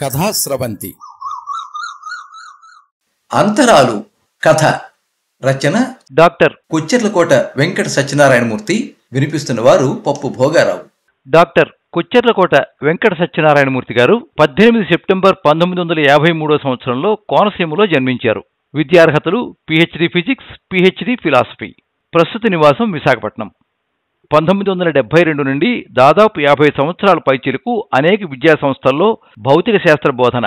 కథాస్రవంతి అంతరాలు కథ రచన డాక్టర్ కొచ్చెర్లకోట వెంకట సత్యనారాయణమూర్తి. వినిపిస్తున్న వారు పప్పు భోగారావు. డాక్టర్ కొచ్చెర్లకోట వెంకట సత్యనారాయణమూర్తి గారు 18 సెప్టెంబర్ 1953 సంవత్సరంలో కోనసీమలో జన్మించారు. విద్యార్హతలు పిహెచ్డి ఫిజిక్స్, పిహెచ్డి ఫిలాసఫీ. ప్రస్తుత నివాసం విశాఖపట్నం. 1972 నుండి దాదాపు 50 సంవత్సరాల పైచిలకు అనేక విద్యాసంస్థల్లో భౌతిక శాస్త్ర బోధన,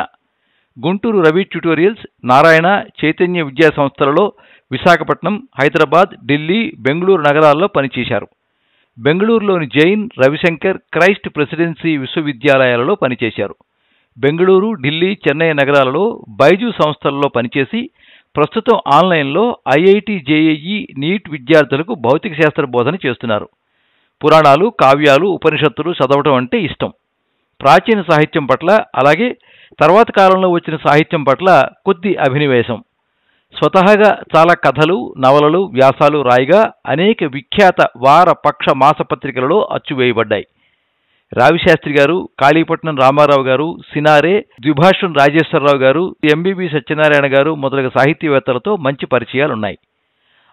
గుంటూరు రవి ట్యుటోరియల్స్, నారాయణ, చైతన్య విద్యా సంస్థలలో విశాఖపట్నం, హైదరాబాద్, ఢిల్లీ, బెంగళూరు నగరాల్లో పనిచేశారు. బెంగళూరులోని జైన్, రవిశంకర్, క్రైస్ట్ ప్రెసిడెన్సీ విశ్వవిద్యాలయాలలో పనిచేశారు. బెంగళూరు, ఢిల్లీ, చెన్నై నగరాలలో బైజూ సంస్థలలో పనిచేసి ప్రస్తుతం ఆన్లైన్లో ఐఐటి జేఈఈ నీట్ విద్యార్థులకు భౌతిక శాస్త్ర బోధన చేస్తున్నారు. పురాణాలు, కావ్యాలు, ఉపనిషత్తులు చదవటం అంటే ఇష్టం. ప్రాచీన సాహిత్యం పట్ల, అలాగే తర్వాత కాలంలో వచ్చిన సాహిత్యం పట్ల కొద్ది అభినివేశం. స్వతహాగా చాలా కథలు, నవలలు, వ్యాసాలు రాయిగా అనేక విఖ్యాత వార, పక్ష, మాసపత్రికలలో అచ్చువేయబడ్డాయి. రావిశాస్త్రి గారు, కాళీపట్నం రామారావు గారు, సినారే, ద్విభాషం రాజేశ్వరరావు గారు, ఎంబీబీ సత్యనారాయణ గారు మొదలగు సాహితీవేత్తలతో మంచి పరిచయాలున్నాయి.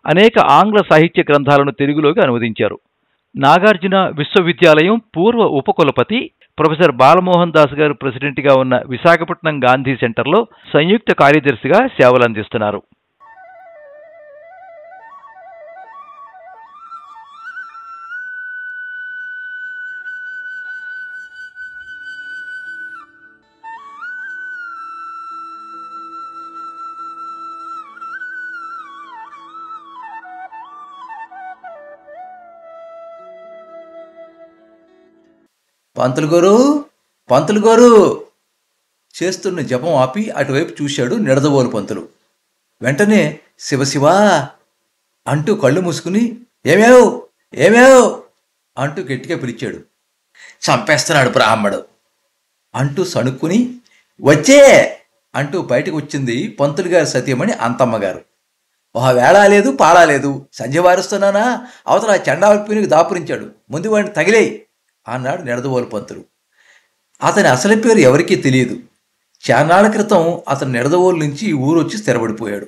అనేక ఆంగ్ల సాహిత్య గ్రంథాలను తెలుగులోకి అనువదించారు. నాగార్జున విశ్వవిద్యాలయం పూర్వ ఉపకులపతి ప్రొఫెసర్ బాలమోహన్ దాస్ గారు ప్రెసిడెంట్గా ఉన్న విశాఖపట్నం గాంధీ సెంటర్లో సంయుక్త కార్యదర్శిగా సేవలందిస్తున్నారు. పంతులు గారు చేస్తున్న జపం ఆపి అటువైపు చూశాడు నిడదవోలు పంతులు. వెంటనే శివశివా అంటూ కళ్ళు మూసుకుని ఏమేవ్ అంటూ గట్టిగా పిలిచాడు. చంపేస్తున్నాడు బ్రాహ్మడు అంటూ సణుక్కుని వచ్చే అంటూ బయటకు వచ్చింది పంతులు గారి సతీమణి అంతమ్మగారు. ఒక వేళ లేదు, పాడా లేదు, సంధ్య వారుస్తున్నానా, అవతల చెండాల్పినికి దాపురించాడు, ముందు వాడిని తగిలేయి అన్నాడు నిడదవోలు పంతులు. అతని అసలు పేరు ఎవరికీ తెలియదు. చాన్నాళ్ల క్రితం అతను నిడదవోలు నుంచి ఊరొచ్చి స్థిరపడిపోయాడు.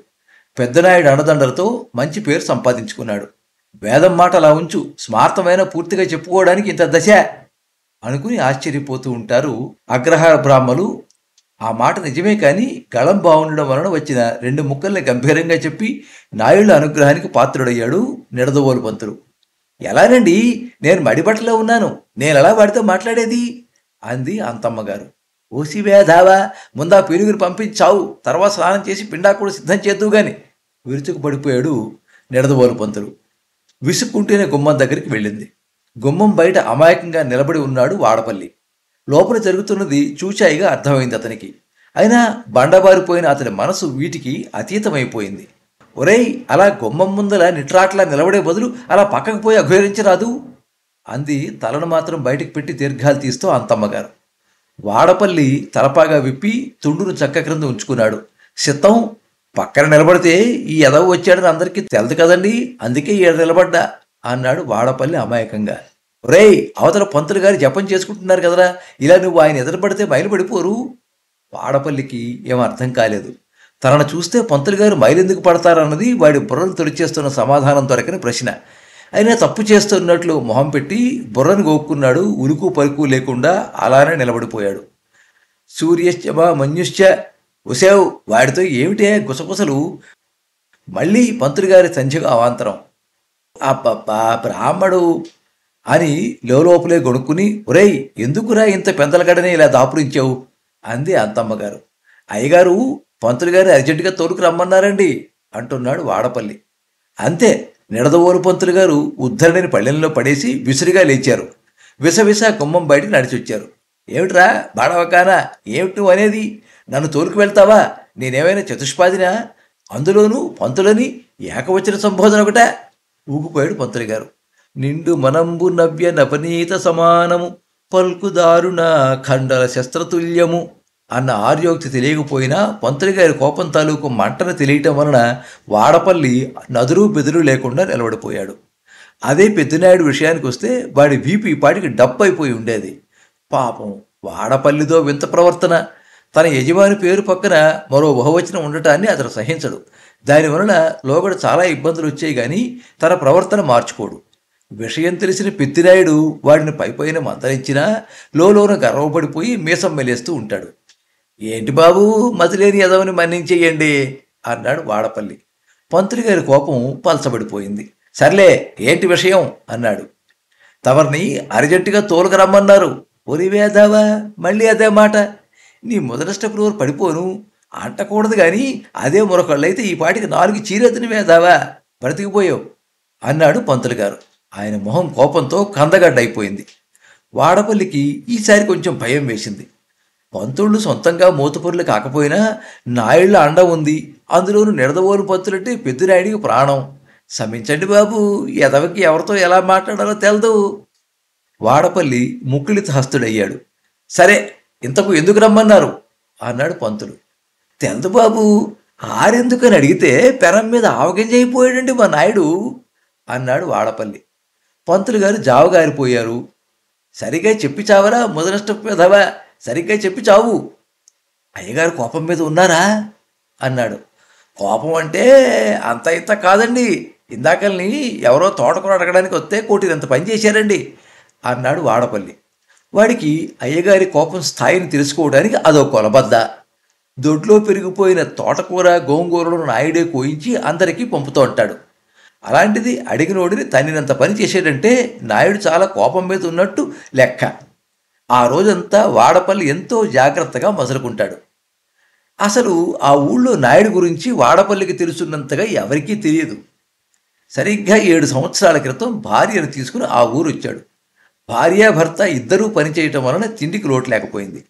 పెద్దనాయుడు అండదండలతో మంచి పేరు సంపాదించుకున్నాడు. వేదం మాట అలా ఉంచు, స్మార్థమైన పూర్తిగా చెప్పుకోవడానికి ఇంత దశ అనుకుని ఆశ్చర్యపోతూ ఉంటారు అగ్రహార బ్రాహ్మలు. ఆ మాట నిజమే కానీ గళం బాగుండడం వలన వచ్చిన 2 ముక్కల్ని గంభీరంగా చెప్పి నాయుళ్ళ అనుగ్రహానికి పాత్రుడయ్యాడు నిడదవోలు పంతులు. ఎలానండి, నేను మడిబట్టలో ఉన్నాను, నేనెలా వాడితో మాట్లాడేది అంది అంతమ్మగారు. ఓసి వేధావా, ముందా పెరుగుని పంపించావు, తర్వాత స్నానం చేసి పిండా కూడా సిద్ధం చేద్దువు గాని విరుచుకు పడిపోయాడు నిడదవోలు పంతులు. విసుక్కుంటేనే గుమ్మం దగ్గరికి వెళ్ళింది. గుమ్మం బయట అమాయకంగా నిలబడి ఉన్నాడు వాడపల్లి. లోపల జరుగుతున్నది చూచాయిగా అర్థమైంది అతనికి. అయినా బండబారిపోయిన అతని మనసు వీటికి అతీతమైపోయింది. ఒరేయ్, అలా గుమ్మం ముందల నిట్రాట్లా నిలబడే బదులు అలా పక్కకు పోయి అఘోరించరాదు అంది తలను మాత్రం బయటికి పెట్టి దీర్ఘాలు తీస్తూ అంతమ్మగారు. వాడపల్లి తలపాగా విప్పి తుండును చక్క క్రింద ఉంచుకున్నాడు. సిద్ధం పక్కన నిలబడితే ఈ ఎదవ వచ్చాడని అందరికీ తెలదు కదండి, అందుకే ఈడ నిలబడ్డా అన్నాడు వాడపల్లి అమాయకంగా. ఒరేయ్, అవతల పంతులు గారు జపం చేసుకుంటున్నారు కదరా, ఇలా నువ్వు ఆయన ఎదురుపడితే మైలుపడిపోరు. వాడపల్లికి ఏం అర్థం కాలేదు. తనను చూస్తే పంతులు గారు మైలెందుకు పడతారన్నది వాడి బుర్రను తొలిచేస్తున్న సమాధానం దొరకని ప్రశ్న. అయినా తప్పు చేస్తున్నట్లు మొహం పెట్టి బుర్రను గోక్కున్నాడు. ఉలుకు పలుకు లేకుండా అలానే నిలబడిపోయాడు. సూర్యశ్చమా మన్యుశ్చ ఉసేవ్, వాడితో ఏమిటే గుసగుసలు? మళ్ళీ పంతులు గారి సంధ్యగా అవాంతరం. అబ్బబ్బా బ్రాహ్మడు అని లోపలే గొణుక్కుని, ఒరేయ్ ఎందుకురా ఇంత పెందలగడనే ఇలా దాపురించావు అంది అంతమ్మగారు. అయ్యగారు పంతులు గారు అర్జెంటుగా తోలుకు రమ్మన్నారండి అంటున్నాడు వాడపల్లి. అంతే, నిడదవోలు పంతులు గారు ఉద్ధరణిని పళ్ళెంలో పడేసి విసురుగా లేచారు. విసవిస గుమ్మం బయటికి నడిచొచ్చారు. ఏమిట్రా బాడవకానా, ఏమిటి నువ్వు అనేది? నన్ను తోలుకు వెళ్తావా? నేనేమైనా చతుష్పాదినా? అందులోనూ పంతులని ఏకవచన సంబోధన ఒకట ఊగిపోయాడు పంతులు గారు. నిండు మనంబు నవ్య నవనీత సమానము పల్కుదారుణ ఖండల శస్త్రతుల్యము అన్న ఆర్యోక్తి తెలియకపోయినా పంతులు గారి కోపం తాలూకు మంటను తెలియటం వలన వాడపల్లి నదురు బెదురు లేకుండా నిలబడిపోయాడు. అదే పెద్దనాయుడు విషయానికి వస్తే వాడి వీపు ఈ పాటికి డప్పైపోయి ఉండేది. పాపం వాడపల్లిదో వింత ప్రవర్తన. తన యజమాని పేరు పక్కన మరో బహువచనం ఉండటాన్ని అతడు సహించడు. దానివలన లోగడ చాలా ఇబ్బందులు వచ్చాయి గాని తన ప్రవర్తన మార్చుకోడు. విషయం తెలిసిన పెద్దిరాయుడు వాడిని పైపైన మందలించినా లోలోన గర్వపడిపోయి మీసం మెలేస్తూ ఉంటాడు. ఏంటి బాబు, మతిలేని ఎదవని మన్నించేయండి అన్నాడు వాడపల్లి. పంతులు గారి కోపం పలచబడిపోయింది. సర్లే, ఏంటి విషయం అన్నాడు. తమరిని అర్జెంటుగా తోలుకు రమ్మన్నారు. ఒరివేదావా, మళ్ళీ అదే మాట. నీ మొదటి స్టెప్ పడిపోను అంటకూడదు గాని అదే మరొకళ్ళైతే ఈ పాటికి 4 చీరెత్తుని వేదావా, బ్రతికిపోయావు అన్నాడు పంతులు గారు. ఆయన మొహం కోపంతో కందగడ్డైపోయింది. వాడపల్లికి ఈసారి కొంచెం భయం వేసింది. పంతుళ్ళు సొంతంగా మూతపొరులు కాకపోయినా నాయుళ్ళ అండ ఉంది. అందులోనూ నిడదవోలు పంతులంటే పెద్దిరాయుడికి ప్రాణం. క్షమించండి బాబు, ఎదవకి ఎవరితో ఎలా మాట్లాడాలో తెలదు. వాడపల్లి ముక్కులిత హస్తుడయ్యాడు. సరే, ఇంతకు ఎందుకు రమ్మన్నారు అన్నాడు పంతులు. తెలదు బాబు, ఆరెందుకని అడిగితే పెరం మీద ఆవగింజైపోయాడండి మా నాయుడు అన్నాడు వాడపల్లి. పంతులు గారు జావగారిపోయారు. సరిగ్గా చెప్పి చావరా మొదలష్టపెదవా, సరిగ్గా చెప్పి చావు. అయ్యగారు కోపం మీద ఉన్నారా అన్నాడు. కోపం అంటే అంత ఇంత కాదండి, ఇందాకల్ని ఎవరో తోటకూర అడగడానికి వస్తే కోటినంత పని చేశారండి అన్నాడు వాడపల్లి. వాడికి అయ్యగారి కోపం స్థాయిని తెలుసుకోవడానికి అదో కొలబద్ద. దొడ్లో పెరిగిపోయిన తోటకూర గోంగూరలను నాయుడే కోయించి అందరికీ పంపుతూ ఉంటాడు. అలాంటిది అడిగినోడిని తన్నినంత పని చేసేటంటే నాయుడు చాలా కోపం మీద ఉన్నట్టు లెక్క. ఆ రోజంతా వాడపల్లి ఎంతో జాగ్రత్తగా మసలుకుంటాడు. అసలు ఆ ఊళ్ళో నాయుడు గురించి వాడపల్లికి తెలుసున్నంతగా ఎవరికీ తెలియదు. సరిగ్గా 7 సంవత్సరాల క్రితం భార్యను తీసుకుని ఆ ఊరు వచ్చాడు. భార్యాభర్త ఇద్దరూ పనిచేయటం వలన తిండికి లోటు లేకపోయింది.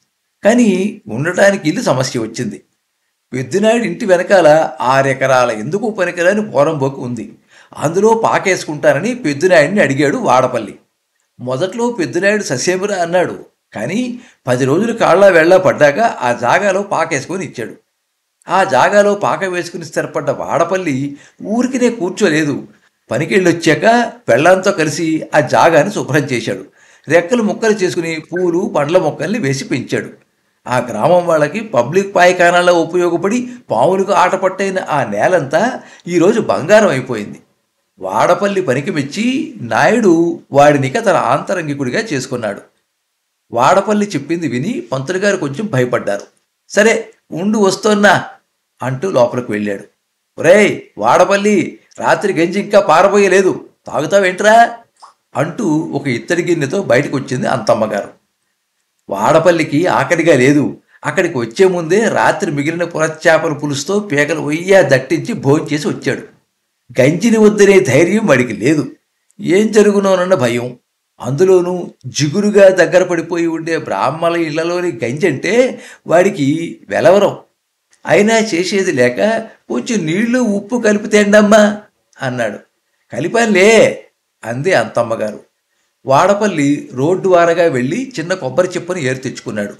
కానీ ఉండటానికి ఇల్లు సమస్య వచ్చింది. పెద్దినాయుడు ఇంటి వెనకాల 6 ఎకరాల ఎందుకు పనికిరాని పోరంబోకు ఉంది. అందులో పాకేసుకుంటానని పెద్దినాయుడిని అడిగాడు వాడపల్లి. మొదట్లో పెద్దినాయుడు ససేమిరా అన్నాడు. కానీ 10 రోజులు కాళ్ళ వెళ్ళా పడ్డాక ఆ జాగాలో పాకేసుకొని ఇచ్చాడు. ఆ జాగాలో పాక వేసుకుని స్థిరపడ్డ వాడపల్లి ఊరికినే కూర్చోలేదు. పనికెళ్ళొచ్చాక పెళ్ళంతో కలిసి ఆ జాగాని శుభ్రం చేశాడు. రెక్కలు ముక్కలు చేసుకుని పూలు పండ్ల మొక్కల్ని వేసి పెంచాడు. ఆ గ్రామం వాళ్ళకి పబ్లిక్ పాయఖానాల్లో ఉపయోగపడి పాములకు ఆటపట్టైన ఆ నేలంతా ఈరోజు బంగారం అయిపోయింది. వాడపల్లి పనికి మెచ్చి నాయుడు వాడినిక తన ఆంతరంగికుడిగా చేసుకున్నాడు. వాడపల్లి చెప్పింది విని పంతులు గారు కొంచెం భయపడ్డారు. సరే ఉండు వస్తోన్నా అంటూ లోపలికి వెళ్ళాడు. ఒరేయ్ వాడపల్లి, రాత్రి గంజి ఇంకా పారబోయలేదు, తాగుతావేంట్రా అంటూ ఒక ఇత్తడి గిన్నెతో బయటకు వచ్చింది అంతమ్మగారు. వాడపల్లికి ఆకలిగా లేదు. అక్కడికి వచ్చే ముందే రాత్రి మిగిలిన పురచేపల పులుసుతో పీకలు ఒయ్యా దట్టించి భోంచేసి వచ్చాడు. గంజిని వద్దనే ధైర్యం వాడికి లేదు. ఏం జరుగునోనన్న భయం. అందులోనూ జిగురుగా దగ్గర పడిపోయి ఉండే బ్రాహ్మణ ఇళ్లలోని గంజి అంటే వాడికి వెలవరం. అయినా చేసేది లేక కొంచెం నీళ్లు ఉప్పు కలిపి తేండమ్మా అన్నాడు. కలిపాలే అంది అంతమ్మగారు. వాడపల్లి రోడ్డు వారగా వెళ్ళి చిన్న కొబ్బరి చిప్పని ఏరు తెచ్చుకున్నాడు.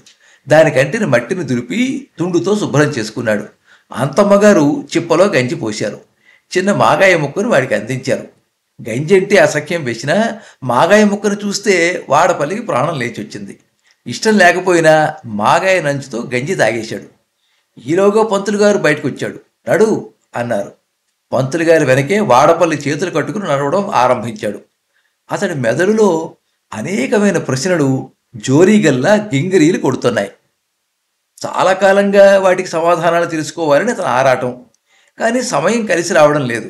దానికంటిన మట్టిని దులిపి తుండుతో శుభ్రం చేసుకున్నాడు. అంతమ్మగారు చిప్పలో గంజి పోశారు. చిన్న మాగాయ ముక్కను వాడికి అందించారు. గంజి అంటే అసఖ్యం వేసినా మాగాయ ముక్కను చూస్తే వాడపల్లికి ప్రాణం లేచొచ్చింది. ఇష్టం లేకపోయినా మాగాయ నంచుతో గంజి తాగేశాడు. ఈలోగా పంతులు గారు బయటకు వచ్చాడు. నడు అన్నారు. పంతులు గారి వెనకే వాడపల్లి చేతులు కట్టుకుని నడవడం ఆరంభించాడు. అతడి మెదడులో అనేకమైన ప్రశ్నలు జోరీగల్లా గింగిరీలు కొడుతున్నాయి. చాలా కాలంగా వాటికి సమాధానాలు తెలుసుకోవాలని అతని ఆరాటం. కానీ సమయం కలిసి రావడం లేదు.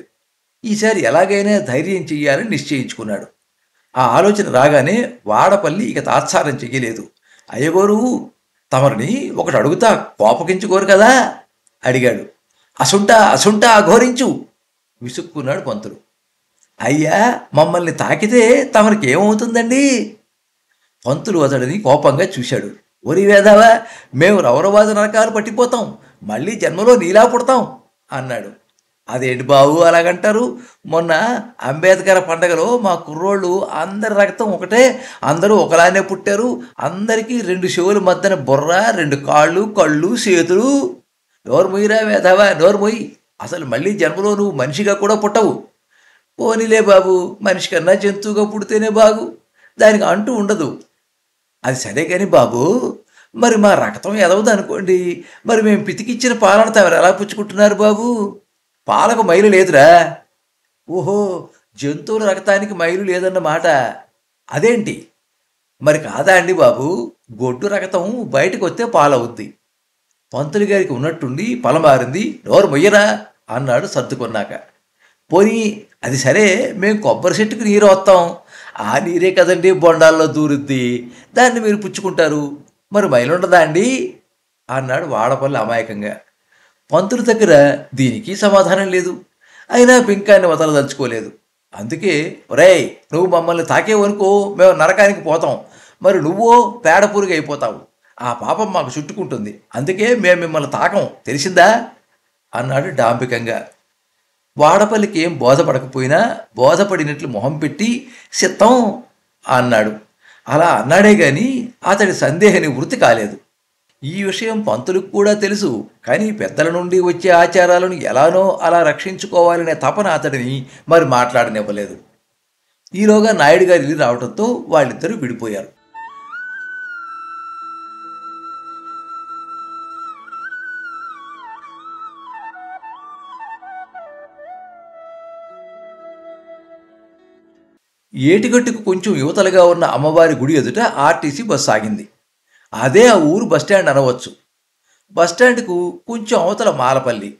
ఈసారి ఎలాగైనా ధైర్యం చెయ్యాలని నిశ్చయించుకున్నాడు. ఆ ఆలోచన రాగానే వాడపల్లి ఇక తాత్సారం చెయ్యలేదు. అయ్యగోరు, తమరిని ఒకటి అడుగుతా, కోపగించుకోరు కదా అడిగాడు. అసుంటా అఘోరించు విసుక్కున్నాడు పంతులు. అయ్యా, మమ్మల్ని తాకితే తమరికి ఏమవుతుందండి? పంతులు అతడిని కోపంగా చూశాడు. ఒరి వేదావా, మేము రౌరవాద నరకాలు పట్టిపోతాం, మళ్ళీ జన్మలో నీలా పుడతాం అన్నాడు. అదేంటి బాబు అలాగంటారు? మొన్న అంబేద్కర్ పండగలో మా కుర్రోళ్ళు అందరి రక్తం ఒకటే, అందరూ ఒకలానే పుట్టారు, అందరికీ 2 చెవుల మధ్యన బుర్ర, 2 కాళ్ళు, కళ్ళు, చేతులు. నోర్మొయ్యిరా వేదావా, నోర్మొయ్యి. అసలు మళ్ళీ జన్మలో నువ్వు మనిషిగా కూడా పుట్టవు. పోనీలే బాబు, మనిషి కన్నా జంతువుగా పుడితేనే బాగు, దానికి అంటూ ఉండదు. అది సరే కాని బాబు, మరి మా రక్తం ఎదవదు అనుకోండి, మరి మేము పితికిచ్చిన పాలన తమరు ఎలా పుచ్చుకుంటున్నారు బాబు? పాలకు మైలు లేదురా. ఓహో, జంతువుల రక్తానికి మైలు లేదన్నమాట. అదేంటి? మరి కాదా అండి బాబు, గొడ్డు రక్తం బయటకు వస్తే పాలవుద్ది. పంతులు గారికి ఉన్నట్టుండి పలమారింది. నోరు మొయ్యరా అన్నాడు సర్దుకున్నాక. పోనీ అది సరే, మేం కొబ్బరి చెట్టుకు నీరు వస్తాం, ఆ నీరే కదండి బొండాల్లో దూరుద్ది, దాన్ని మీరు పుచ్చుకుంటారు, మరి మైలుండదా అండి అన్నాడు వాడపల్లి అమాయకంగా. పంతుల దగ్గర దీనికి సమాధానం లేదు. అయినా పింకాన్ని వదలదలుచుకోలేదు. అందుకే, ఒరేయ్, నువ్వు మమ్మల్ని తాకేవనుకో మేము నరకానికి పోతాం, మరి నువ్వో పేడ పురుగు అయిపోతావు, ఆ పాపం మాకు చుట్టుకుంటుంది, అందుకే మేము మిమ్మల్ని తాకం, తెలిసిందా అన్నాడు డాంబికంగా. వాడపల్లికి ఏం బోధపడకపోయినా బోధపడినట్లు మొహం పెట్టి సిద్ధం అన్నాడు. అలా అన్నాడే గాని అతడి సందేహ నివృత్తి కాలేదు. ఈ విషయం పంతులకు కూడా తెలుసు. కానీ పెద్దల నుండి వచ్చే ఆచారాలను ఎలానో అలా రక్షించుకోవాలనే తపన అతడిని మరి మాట్లాడనివ్వలేదు. ఈలోగా నాయుడు గారు ఇల్లు రావడంతో వాళ్ళిద్దరూ విడిపోయారు. ఏటిగట్టుకు కొంచెం యువతలుగా ఉన్న అమ్మవారి గుడి ఎదుట ఆర్టీసీ బస్సు ఆగింది. అదే ఆ ఊరు బస్టాండ్ అనవచ్చు. బస్టాండ్కు కొంచెం అవతల మాలపల్లి,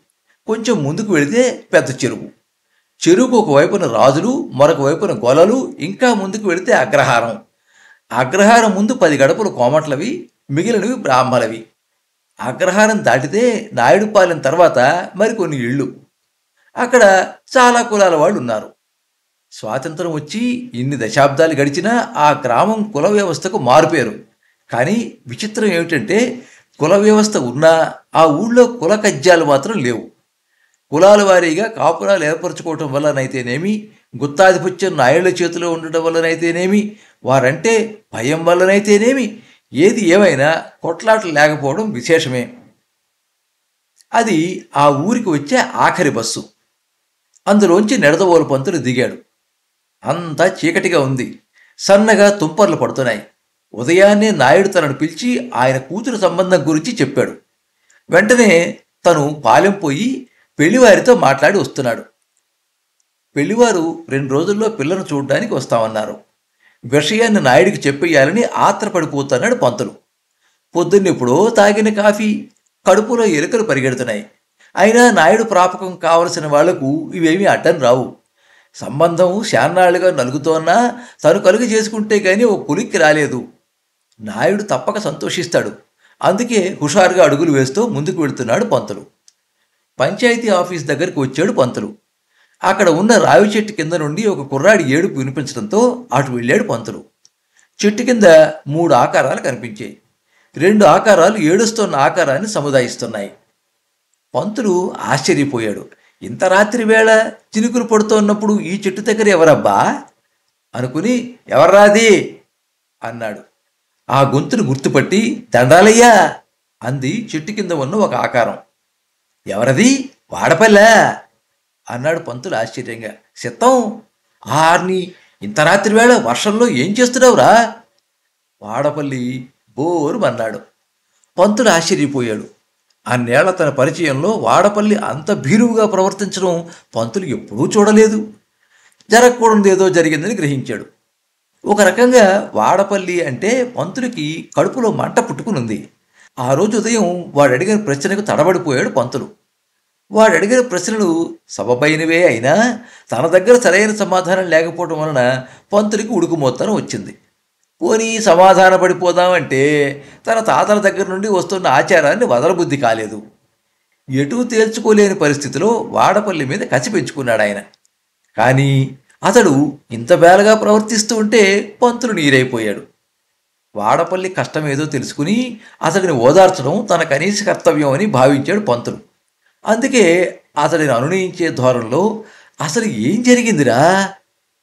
కొంచెం ముందుకు వెళితే పెద్ద చెరువు. చెరువుకు ఒకవైపున రాజులు, మరొక వైపున గొలలు, ఇంకా ముందుకు వెళితే అగ్రహారం. అగ్రహారం ముందు 10 గడపలు కోమట్లవి, మిగిలినవి బ్రాహ్మలవి. అగ్రహారం దాటితే నాయుడుపాలెం తర్వాత మరికొన్ని ఇళ్ళు. అక్కడ చాలా కులాల వాళ్ళు ఉన్నారు. స్వాతంత్రం వచ్చి ఇన్ని దశాబ్దాలు గడిచినా ఆ గ్రామం కుల వ్యవస్థకు మారుపేరు. కానీ విచిత్రం ఏమిటంటే, కుల వ్యవస్థ ఉన్నా ఆ ఊళ్ళో కుల కజ్జాలు మాత్రం లేవు. కులాల వారీగా కాపురాలు ఏర్పరచుకోవటం వల్లనైతేనేమి, గుత్తాధిపత్యం నాయుళ్ల చేతిలో ఉండటం వల్లనైతేనేమి, వారంటే భయం వల్లనైతేనేమి, ఏది ఏమైనా కొట్లాటలు లేకపోవడం విశేషమే. అది ఆ ఊరికి వచ్చే ఆఖరి బస్సు. అందులోంచి నెడదవోలు పంతులు దిగాడు. అంతా చీకటిగా ఉంది. సన్నగా తుంపర్లు పడుతున్నాయి. ఉదయాన్నే నాయుడు తనను పిలిచి ఆయన కూతురు సంబంధం గురించి చెప్పాడు. వెంటనే తను పాలెం పోయి పెళ్లివారితో మాట్లాడి వస్తున్నాడు. పెళ్లివారు 2 రోజుల్లో పిల్లను చూడ్డానికి వస్తామన్నారు. విషయాన్ని నాయుడికి చెప్పేయాలని ఆత్రపడిపోతున్నాడు పంతులు. పొద్దున్నెప్పుడో తాగిన కాఫీ, కడుపులో ఎలుకలు పరిగెడుతున్నాయి. అయినా నాయుడు ప్రాపకం కావలసిన వాళ్లకు ఇవేమీ అడ్డం రావు. సంబంధం శాన్నాళ్లుగా నలుగుతోన్నా తను కలుగు చేసుకుంటే గాని ఓ కులిక్కి రాలేదు. నాయుడు తప్పక సంతోషిస్తాడు. అందుకే హుషారుగా అడుగులు వేస్తూ ముందుకు వెళుతున్నాడు పంతులు. పంచాయతీ ఆఫీస్ దగ్గరికి వచ్చాడు పంతులు. అక్కడ ఉన్న రావి చెట్టు కింద నుండి ఒక కుర్రాడి ఏడుపు వినిపించడంతో అటు వెళ్ళాడు పంతులు. చెట్టు కింద 3 ఆకారాలు కనిపించాయి. 2 ఆకారాలు ఏడుస్తున్న ఆకారాన్ని సముదాయిస్తున్నాయి. పంతులు ఆశ్చర్యపోయాడు. ఇంత రాత్రి వేళ చినుకులు పడుతున్నప్పుడు ఈ చెట్టు దగ్గర ఎవరబ్బా అనుకుని, ఎవర్రాది అన్నాడు. ఆ గొంతును గుర్తుపట్టి, దండాలయ్యా అంది చెట్టు కింద ఉన్న ఒక ఆకారం. ఎవరది? వాడపల్లె అన్నాడు పంతులు ఆశ్చర్యంగా. సిత్తం, ఆర్ని ఇంత రాత్రి వేళ వర్షంలో ఏం చేస్తున్నావురా? వాడపల్లి బోరు అన్నాడు. పంతులు ఆశ్చర్యపోయాడు. అన్నేళ్ల తన పరిచయంలో వాడపల్లి అంత భీరువుగా ప్రవర్తించడం పంతులు ఎప్పుడూ చూడలేదు. జరగకూడదేదో జరిగిందని గ్రహించాడు. ఒక రకంగా వాడపల్లి అంటే పంతులకి కడుపులో మంట పుట్టుకునుంది. ఆ రోజు ఉదయం వాడడిగిన ప్రశ్నకు తడబడిపోయాడు పంతులు. వాడడిగిన ప్రశ్నలు సబబైనవే అయినా తన దగ్గర సరైన సమాధానం లేకపోవడం వలన పంతులకి ఉడుకుమోత్తరం వచ్చింది. పోనీ సమాధాన పడిపోదామంటే తన తాతల దగ్గర నుండి వస్తున్న ఆచారాన్ని వదలబుద్ధి కాలేదు. ఎటూ తేల్చుకోలేని పరిస్థితిలో వాడపల్లి మీద కసి పెంచుకున్నాడు ఆయన. కానీ అతడు ఇంత బేలగా ప్రవర్తిస్తూ ఉంటే పంతులు నీరైపోయాడు. వాడపల్లి కష్టమేదో తెలుసుకుని అతడిని ఓదార్చడం తన కనీస కర్తవ్యం అని భావించాడు పంతులు. అందుకే అతడిని అనునయించే ధోరణిలో, అసలు ఏం జరిగిందిరా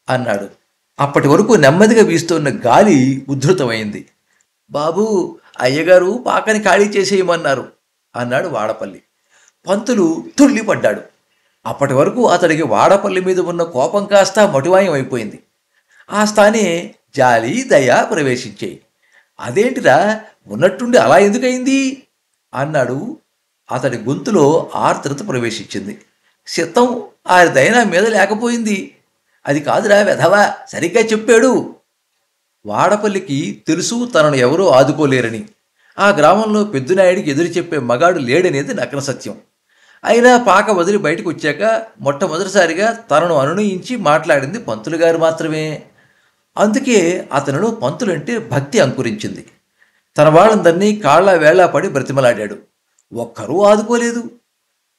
అన్నాడు. అప్పటి వరకు నెమ్మదిగా వీస్తున్న గాలి ఉద్ధృతమైంది. బాబూ, అయ్యగారు పాకని ఖాళీ చేసేయమన్నారు అన్నాడు వాడపల్లి. పంతులు తుళ్ళిపడ్డాడు. అప్పటి వరకు అతడికి వాడపల్లి మీద ఉన్న కోపం కాస్త మటువాయం అయిపోయింది. ఆ స్థానే జాలి, దయ ప్రవేశించాయి. అదేంటిరా, ఉన్నట్టుండి అలా ఎందుకయింది అన్నాడు. అతడి గొంతులో ఆర్ద్రత ప్రవేశించింది. చిత్తం ఆరిదైనా మీద లేకపోయింది. అది కాదురా వెధవా, సరిగ్గా చెప్పాడు. వాడపల్లికి తెలుసు తనను ఎవరూ ఆదుకోలేరని. ఆ గ్రామంలో పెద్దునాయుడికి ఎదురు చెప్పే మగాడు లేడనేది నగ్న సత్యం. అయినా పాక వదిలి బయటకు వచ్చాక మొట్టమొదటిసారిగా తనను అనునయించి మాట్లాడింది పంతులు గారు మాత్రమే. అందుకే అతనిలో పంతులంటే భక్తి అంకురించింది. తన వాళ్ళందరినీ కాళ్ళ వేళా పడి బ్రతిమలాడాడు. ఒక్కరూ ఆదుకోలేదు.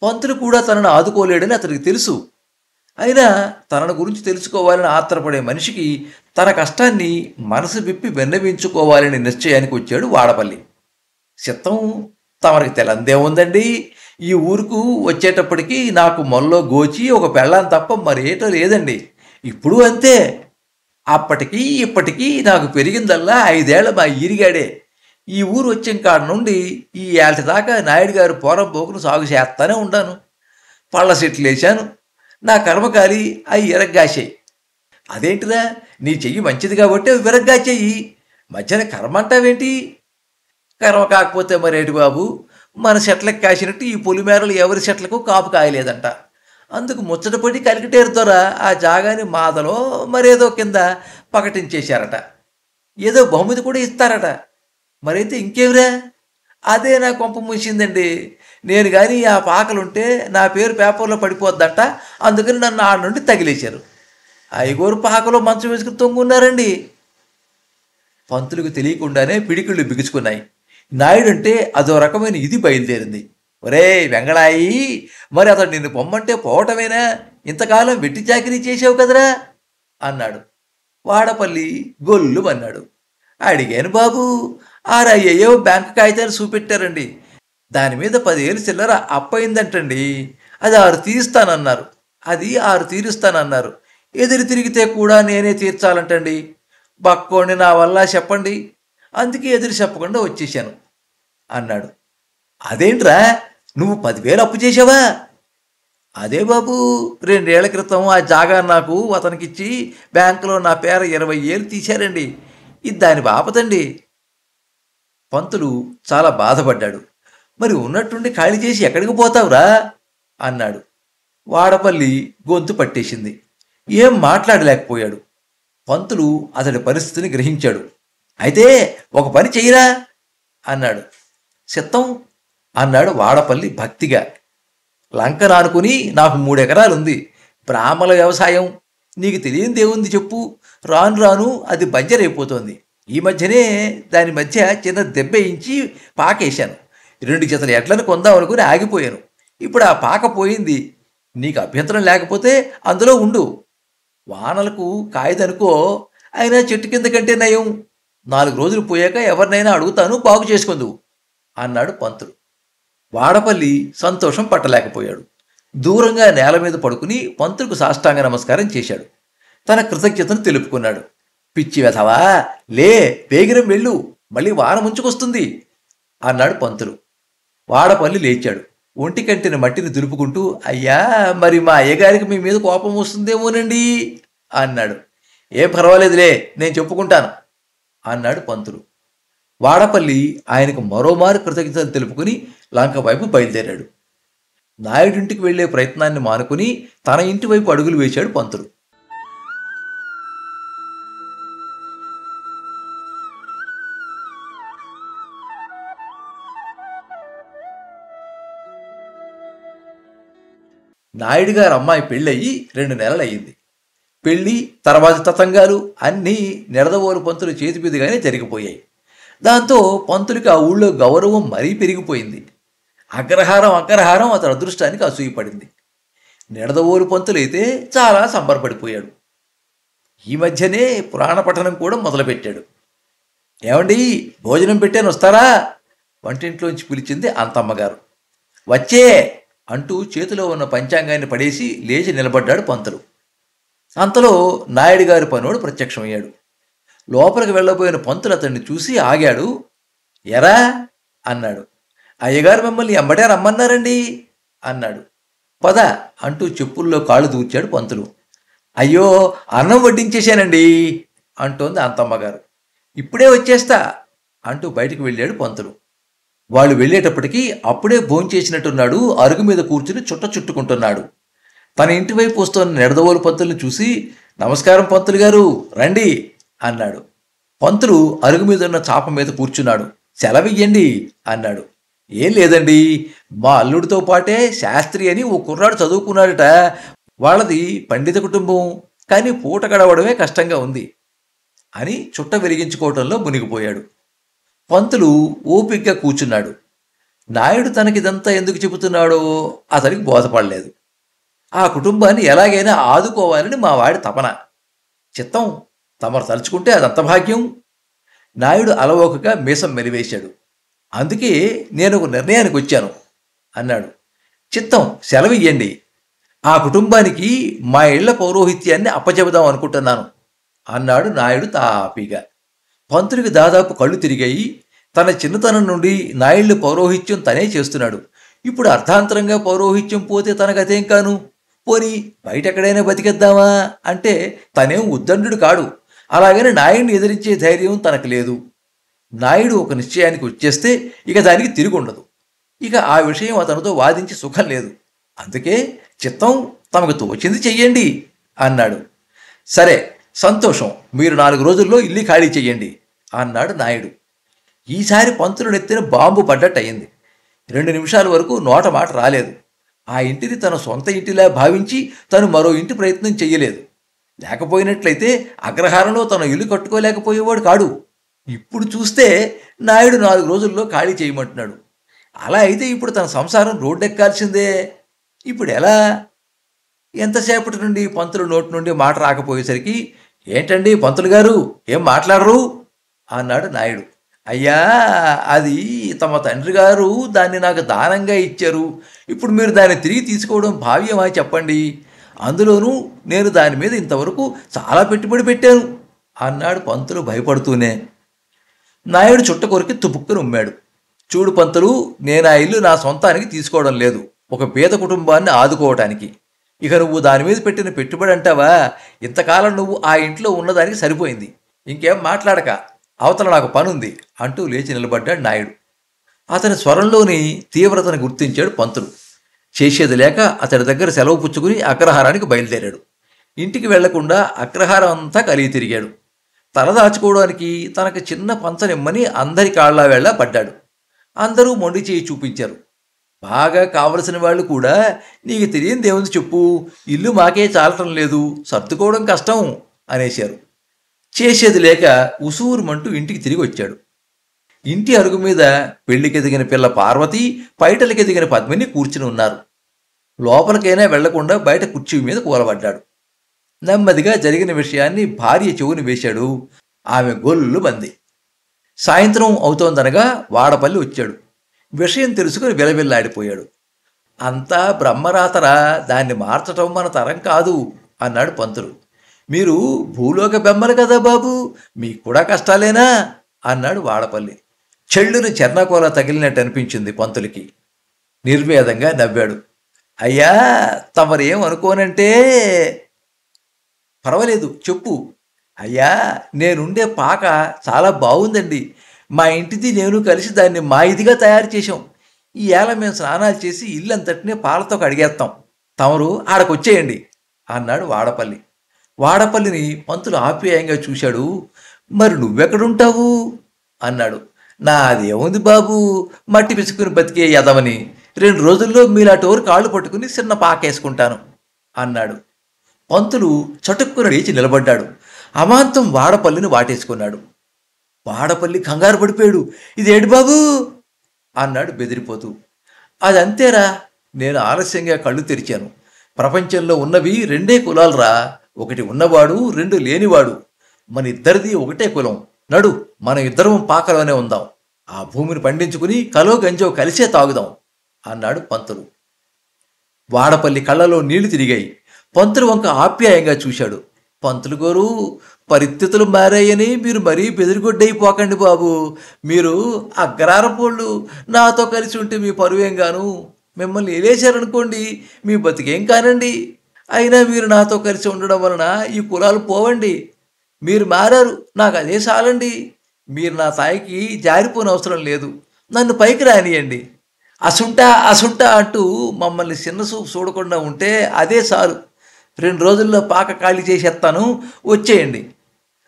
పంతులు కూడా తనను ఆదుకోలేడని అతనికి తెలుసు. అయినా తనను గురించి తెలుసుకోవాలని ఆత్రపడే మనిషికి తన కష్టాన్ని మనసు విప్పి విన్నవించుకోవాలని నిశ్చయానికి వచ్చాడు వాడపల్లి. చిత్తం తమరికి తెలందేముందండి, ఈ ఊరుకు వచ్చేటప్పటికి నాకు మొల్లో గోచి ఒక పెళ్ళాం తప్ప మరేటో లేదండి. ఇప్పుడు అంతే. అప్పటికీ ఇప్పటికీ నాకు పెరిగిందల్లా 5 ఏళ్ల మా ఈరిగాడే. ఈ ఊరు వచ్చిన కాడ నుండి ఈ ఏళ్ళ దాకా నాయుడు గారు పోరం పోకును సాగు చేస్తానే ఉండాను. పళ్ళ చెట్లు వేశాను. నా కర్మకాలి అవి విరగ్గాశాయి. అదేంటిరా, నీ చెయ్యి మంచిది కాబట్టి అవి విరగ్గాచేయి. మధ్యన కర్మ అంటావేంటి? కర్మ కాకపోతే మరేటి బాబు, మన చెట్లకు కాసినట్టు ఈ పొలిమేరలు ఎవరి చెట్లకు కాపు కాయలేదంట. అందుకు ముచ్చటపడి కలికిటేరు ద్వారా ఆ జాగాని మాదలో మరేదో కింద ప్రకటించేశారట. ఏదో బహుమతి కూడా ఇస్తారట. మరైతే ఇంకేమిరా? అదే నా కొంప మూసిందండి. నేను కానీ ఆ పాకలుంటే నా పేరు పేపర్లో పడిపోద్దంట. అందుకని నన్ను ఆడ నుండి తగిలేశారు. ఐగోరు పాకలో మంచం వేసుకుని తొంగున్నారండి. పంతులకు తెలియకుండానే పిడికిళ్ళు బిగుచుకున్నాయి. నాయుడంటే అదో రకమైన ఇది బయలుదేరింది. ఒరే వెంగళాయి, మరి అతడు నిన్ను పొమ్మంటే పోవటమేనా? ఇంతకాలం వెట్టి చాకిరీ చేసావు కదరా అన్నాడు. వాడపల్లి గొల్లు అన్నాడు. అడిగాను బాబు, అయ్యయ్యో బ్యాంకు కాగితాలు చూపెట్టారండి. దాని మీద 10 ఏళ్ళు చిల్లర అప్పయిందంటండి. అది 6 తీరుస్తానన్నారు. అది 6 తీరుస్తానన్నారు. ఎదురు తిరిగితే కూడా నేనే తీర్చాలంటండి. బక్కోండి, నా వల్ల చెప్పండి. అందుకే ఎదురు చెప్పకుండా వచ్చేసాను అన్నాడు. అదేంట్రా, నువ్వు 10,000 అప్పు చేసావా? అదే బాబు, 2 ఏళ్ల క్రితం ఆ జాగా నాకు అతనికిచ్చి బ్యాంకులో నా పేర 20 ఏళ్ళు తీశారండి. ఇది దాని బాపతండి. పంతులు చాలా బాధపడ్డాడు. మరి ఉన్నట్టుండి ఖాళీ చేసి ఎక్కడికి పోతావురా అన్నాడు. వాడపల్లి గొంతు పట్టేసింది. ఏం మాట్లాడలేకపోయాడు. పంతులు అతడి పరిస్థితిని గ్రహించాడు. అయితే ఒక పని చెయ్యరా అన్నాడు. చిత్తం అన్నాడు వాడపల్లి భక్తిగా. లంకను ఆనుకుని నాకు 3 ఎకరాలుంది. బ్రాహ్మణ వ్యవసాయం. నీకు తెలియనిదేముంది చెప్పు. రాను రాను అది బంజరైపోతోంది. ఈ మధ్యనే దాని మధ్య చిన్న దెబ్బేయించి పాకేశాను. 2 జతల ఎడ్లను కొందామనుకుని ఆగిపోయాను. ఇప్పుడు ఆ పాక పోయింది. నీకు అభ్యంతరం లేకపోతే అందులో ఉండు. వానలకు కాయదనుకో, అయినా చెట్టు కింద కంటే నయం. 4 రోజులు పోయాక ఎవరినైనా అడుగుతాను, బాగు చేసుకుందువు అన్నాడు పంతులు. వాడపల్లి సంతోషం పట్టలేకపోయాడు. దూరంగా నేల మీద పడుకుని పంతులకు సాష్టాంగ నమస్కారం చేశాడు. తన కృతజ్ఞతను తెలుపుకున్నాడు. పిచ్చి వెధవా, లే, వేగిరం వెళ్ళు, మళ్ళీ వాన ముంచుకొస్తుంది అన్నాడు పంతులు. వాడపల్లి లేచాడు. ఒంటికంటిన మట్టిని దులుపుకుంటూ, అయ్యా, మరి మా అయ్యగారికి మీ మీద కోపం వస్తుందేమోనండి అన్నాడు. ఏం పర్వాలేదులే, నేను చెప్పుకుంటాను అన్నాడు పంతులు. వాడపల్లి ఆయనకు మరోమారు కృతజ్ఞతలు తెలుపుకుని లంక వైపు బయలుదేరాడు. నాయుడింటికి వెళ్లే ప్రయత్నాన్ని మానుకుని తన ఇంటి వైపు అడుగులు వేశాడు పంతులు. నాయుడు గారి అమ్మాయి పెళ్ళయి 2 నెలలయ్యింది. పెళ్లి తర్వాత తతంగాలు అన్నీ నిడదవోలు పంతులు చేతి మీదుగానే జరిగిపోయాయి. దాంతో పంతులకి ఆ ఊళ్ళో గౌరవం మరీ పెరిగిపోయింది. అగ్రహారం అతని అదృష్టానికి అసూయపడింది. నిడదవోలు పంతులైతే చాలా సంబరపడిపోయాడు. ఈ మధ్యనే పురాణ పఠనం కూడా మొదలుపెట్టాడు. ఏమండి, భోజనం పెట్టాను, వస్తారా? వంటింట్లోంచి పిలిచింది అంతమ్మగారు. వచ్చే అంటూ చేతిలో ఉన్న పంచాంగాన్ని పడేసి లేచి నిలబడ్డాడు పంతులు. అంతలో నాయుడు గారి పనోడు ప్రత్యక్షమయ్యాడు. లోపలికి వెళ్ళబోయిన పంతులు అతన్ని చూసి ఆగాడు. ఎరా అన్నాడు. అయ్యగారు మిమ్మల్ని ఎంబడే రమ్మన్నారండి అన్నాడు. పద అంటూ చెప్పుల్లో కాళ్ళు దూర్చాడు పంతులు. అయ్యో, అన్నం వడ్డించేశానండి అంటోంది అంతమ్మగారు. ఇప్పుడే వచ్చేస్తా అంటూ బయటికి వెళ్ళాడు పంతులు. వాళ్ళు వెళ్ళేటప్పటికీ అప్పుడే భోంచేసినట్టున్నాడు. అరుగు మీద కూర్చుని చుట్ట చుట్టుకుంటున్నాడు. తన ఇంటి వైపు వస్తున్న నెడదవోలు పంతుల్ని చూసి, నమస్కారం పంతులు గారు, రండి అన్నాడు. పంతులు అరుగు మీద ఉన్న చాప మీద కూర్చున్నాడు. సెలవియ్యండి అన్నాడు. ఏం లేదండి, మా అల్లుడితో పాటే శాస్త్రి అని ఓ కుర్రాడు చదువుకున్నాడట. వాళ్ళది పండిత కుటుంబం, కానీ పూట గడవడమే కష్టంగా ఉంది అని చుట్ట వెలిగించుకోవటంలో మునిగిపోయాడు. పంతులు ఓపిగ్గా కూర్చున్నాడు. నాయుడు తనకిదంతా ఎందుకు చెబుతున్నాడో అతనికి బోధపడలేదు. ఆ కుటుంబాన్ని ఎలాగైనా ఆదుకోవాలని మా వాడి తపన. చిత్తం, తమరు తలుచుకుంటే అదంత భాగ్యం. నాయుడు అలవోకగా మీసం మెలివేశాడు. అందుకే నేను ఒక నిర్ణయానికి వచ్చాను అన్నాడు. చిత్తం, సెలవియ్యండి. ఆ కుటుంబానికి మా ఇళ్ల పౌరోహిత్యాన్ని అప్పచెబుదాం అనుకుంటున్నాను అన్నాడు నాయుడు తాపీగా. పంతుడికి దాదాపు కళ్ళు తిరిగాయి. తన చిన్నతనం నుండి నాయుళ్ళు పౌరోహిత్యం తనే చేస్తున్నాడు. ఇప్పుడు అర్ధాంతరంగా పౌరోహిత్యం పోతే తనకదేం కాను. పోని బయటెక్కడైనా బతికేద్దామా అంటే తనేం ఉద్దండు కాడు. అలాగని నాయుడిని ఎదిరించే ధైర్యం తనకు లేదు. నాయుడు ఒక నిశ్చయానికి వచ్చేస్తే ఇక దానికి తిరుగుండదు. ఇక ఆ విషయం అతనితో వాదించి సుఖం లేదు. అందుకే చిత్తం, తమకు తోచింది చెయ్యండి అన్నాడు. సరే, సంతోషం, మీరు 4 రోజుల్లో ఇల్లు ఖాళీ చెయ్యండి అన్నాడు నాయుడు. ఈసారి పంతులు నెత్తిన బాంబు పడ్డట్టయింది. 2 నిమిషాల వరకు నోట మాట రాలేదు. ఆ ఇంటిని తన సొంత ఇంటిలా భావించి తను మరో ఇంటి ప్రయత్నం చెయ్యలేదు. లేకపోయినట్లయితే అగ్రహారంలో తన ఇల్లు కట్టుకోలేకపోయేవాడు కాడు. ఇప్పుడు చూస్తే నాయుడు 4 రోజుల్లో ఖాళీ చేయమంటున్నాడు. అలా అయితే ఇప్పుడు తన సంసారం రోడ్డెక్కాల్సిందే. ఇప్పుడు ఎలా? ఎంతసేపటి నుండి పంతులు నోటి నుండి మాట రాకపోయేసరికి, ఏంటండి పంతులు గారు, ఏం మాట్లాడరు అన్నాడు నాయుడు. అయ్యా, అది తమ తండ్రి గారు దాన్ని నాకు దానంగా ఇచ్చారు. ఇప్పుడు మీరు దాన్ని తిరిగి తీసుకోవడం భావ్యమా చెప్పండి. అందులోనూ నేను దాని మీద ఇంతవరకు చాలా పెట్టుబడి పెట్టాను అన్నాడు పంతులు భయపడుతూనే. నాయుడు చుట్ట కొరికి తుపుక్కుని ఉమ్మాడు. చూడు పంతులు, నేను ఆ ఇల్లు నా సొంతానికి తీసుకోవడం లేదు, ఒక పేద కుటుంబాన్ని ఆదుకోవటానికి. ఇక నువ్వు దాని మీద పెట్టిన పెట్టుబడి అంటావా? ఇంతకాలం నువ్వు ఆ ఇంట్లో ఉన్నదానికి సరిపోయింది. ఇంకేం మాట్లాడక, అవతల నాకు పనుంది అంటూ లేచి నిలబడ్డాడు నాయుడు. అతని స్వరంలోని తీవ్రతను గుర్తించాడు పంతులు. చేసేది లేక అతడి దగ్గర సెలవు పుచ్చుకుని అగ్రహారానికి బయలుదేరాడు. ఇంటికి వెళ్లకుండా అగ్రహారం అంతా కలిగి తిరిగాడు. తలదాచుకోవడానికి తనకు చిన్న పంచనిమ్మని అందరి కాళ్లా వేళ్లా పడ్డాడు. అందరూ మొండి చేయి చూపించారు. బాగా కావలసిన వాళ్ళు కూడా, నీకు తెలియని దేవుంది చెప్పు, ఇల్లు మాకే చాలటం లేదు, సర్దుకోవడం కష్టం అనేశారు. చేసేది లేక ఉసూరుమంటూ ఇంటికి తిరిగి వచ్చాడు. ఇంటి అరుగు మీద పెళ్లికెదిగిన పిల్ల పార్వతి, పైటలకెదిగిన పద్మిని కూర్చుని ఉన్నారు. లోపలికైనా వెళ్లకుండా బయట కుర్చీ మీద కూలబడ్డాడు. నెమ్మదిగా జరిగిన విషయాన్ని భార్య చెవుని వేశాడు. ఆమె గొల్లు బంది. సాయంత్రం అవుతోందనగా వాడపల్లి వచ్చాడు. విషయం తెలుసుకుని విలవిల్లాడిపోయాడు. అంతా బ్రహ్మరాతరా, దాన్ని మార్చటం మన తరం కాదు అన్నాడు పంతులు. మీరు భూలోక బెమ్మలు కదా బాబు, మీకు కూడా కష్టాలేనా అన్నాడు వాడపల్లి. చెళ్ళుని చెర్నకోల తగిలినట్టు అనిపించింది పంతులకి. నిర్వేదంగా నవ్వాడు. అయ్యా, తమరేం అనుకోనంటే. పర్వాలేదు, చెప్పు. అయ్యా, నేనుండే పాక చాలా బాగుందండి. మా ఇంటిది నేను కలిసి దాన్ని మా ఇదిగా తయారు చేశాం. ఈ ఏళ మేము స్నానాలు చేసి ఇల్లంతటినే పాలతో కడిగేస్తాం. తమరు ఆడకొచ్చేయండి అన్నాడు వాడపల్లి. వాడపల్లిని పంతులు ఆప్యాయంగా చూశాడు. మరి నువ్వెక్కడుంటావు అన్నాడు. నాదేముంది బాబు, మట్టి పిసుకుని బతికే యదవని. 2 రోజుల్లో మీలాటోరు కాళ్ళు పట్టుకుని చిన్న పాకేసుకుంటాను అన్నాడు. పంతులు చటుక్కున లేచి నిలబడ్డాడు. అమాంతం వాడపల్లిని వాటేసుకున్నాడు. వాడపల్లి కంగారు పడిపోయాడు. ఇదేంటి బాబు అన్నాడు బెదిరిపోతూ. అదంతేరా, నేను ఆలస్యంగా కళ్ళు తెరిచాను. ప్రపంచంలో ఉన్నవి 2 కులాలురా, ఒకటి ఉన్నవాడు, 2 లేనివాడు. మన ఇద్దరిది ఒకటే కులం. నడు, మనం ఇద్దరం పాకలోనే ఉందాం. ఆ భూమిని పండించుకుని కలో గంజో కలిసే తాగుదాం అన్నాడు పంతులు. వాడపల్లి కళ్ళలో నీళ్లు తిరిగాయి. పంతులు వంక ఆప్యాయంగా చూశాడు. పంతులు గారు, పరిస్థితులు మారాయని మీరు మరీ బెదిరిగొడ్డైపోకండి బాబు. మీరు అగ్రహారపోళ్ళు, నాతో కలిసి ఉంటే మీ పరువేం గాను. మిమ్మల్ని ఏలేశారనుకోండి, మీ బతికేం కానండి. అయినా మీరు నాతో కలిసి ఉండడం వలన ఈ కులాలు పోవండి. మీరు మారారు, నాకు అదే చాలండి. మీరు నా స్థాయికి జారిపోని అవసరం లేదు, నన్ను పైకి రానియండి. అసుంటా అసుంటా అంటూ మమ్మల్ని చిన్నసూపు చూడకుండా ఉంటే అదే చాలు. 2 రోజుల్లో పాక ఖాళీ చేసేస్తాను, వచ్చేయండి.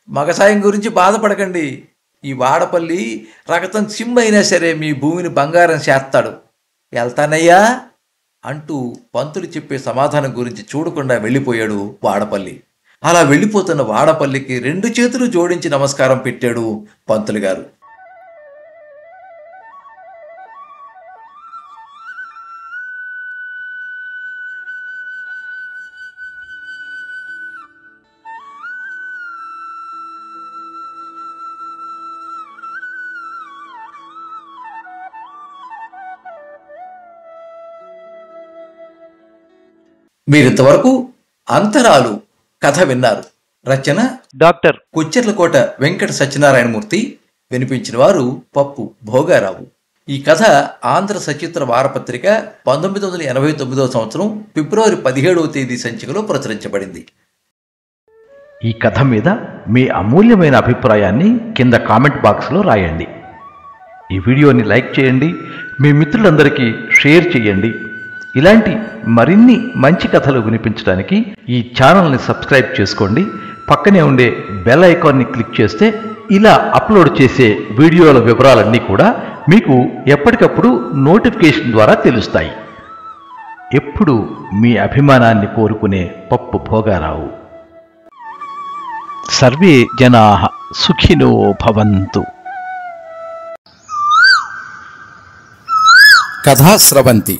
మగసాయం గురించి బాధపడకండి. ఈ వాడపల్లి రకతం చిమ్మైనా సరే మీ భూమిని బంగారం చేస్తాడు. వెళ్తానయ్యా అంటూ పంతులు చెప్పే సమాధానం గురించి చూడకుండా వెళ్ళిపోయాడు వాడపల్లి. అలా వెళ్ళిపోతున్న వాడపల్లికి 2 చేతులు జోడించి నమస్కారం పెట్టాడు పంతులు గారు. మీరింతవరకు అంతరాలు కథ విన్నారు. రచన డాక్టర్ కొచ్చెర్లకోట వెంకట సత్యనారాయణమూర్తి. వినిపించిన వారు పప్పు భోగారావు. ఈ కథ ఆంధ్ర సచిత్ర వారపత్రిక 1989వ సంవత్సరం ఫిబ్రవరి 17వ తేదీ సంచికలో ప్రచురించబడింది. ఈ కథ మీద మీ అమూల్యమైన అభిప్రాయాన్ని కింద కామెంట్ బాక్స్లో రాయండి. ఈ వీడియోని లైక్ చేయండి, మీ మిత్రులందరికీ షేర్ చేయండి. ఇలాంటి మరిన్ని మంచి కథలు వినిపించడానికి ఈ ఛానల్ని సబ్స్క్రైబ్ చేసుకోండి. పక్కనే ఉండే బెల్ ఐకాన్ని క్లిక్ చేస్తే ఇలా అప్లోడ్ చేసే వీడియోల వివరాలన్నీ కూడా మీకు ఎప్పటికప్పుడు నోటిఫికేషన్ ద్వారా తెలుస్తాయి. ఎప్పుడు మీ అభిమానాన్ని కోరుకునే పప్పు భోగారావు. సర్వే జనాః సుఖినో భవంతు. కథా స్రవంతి.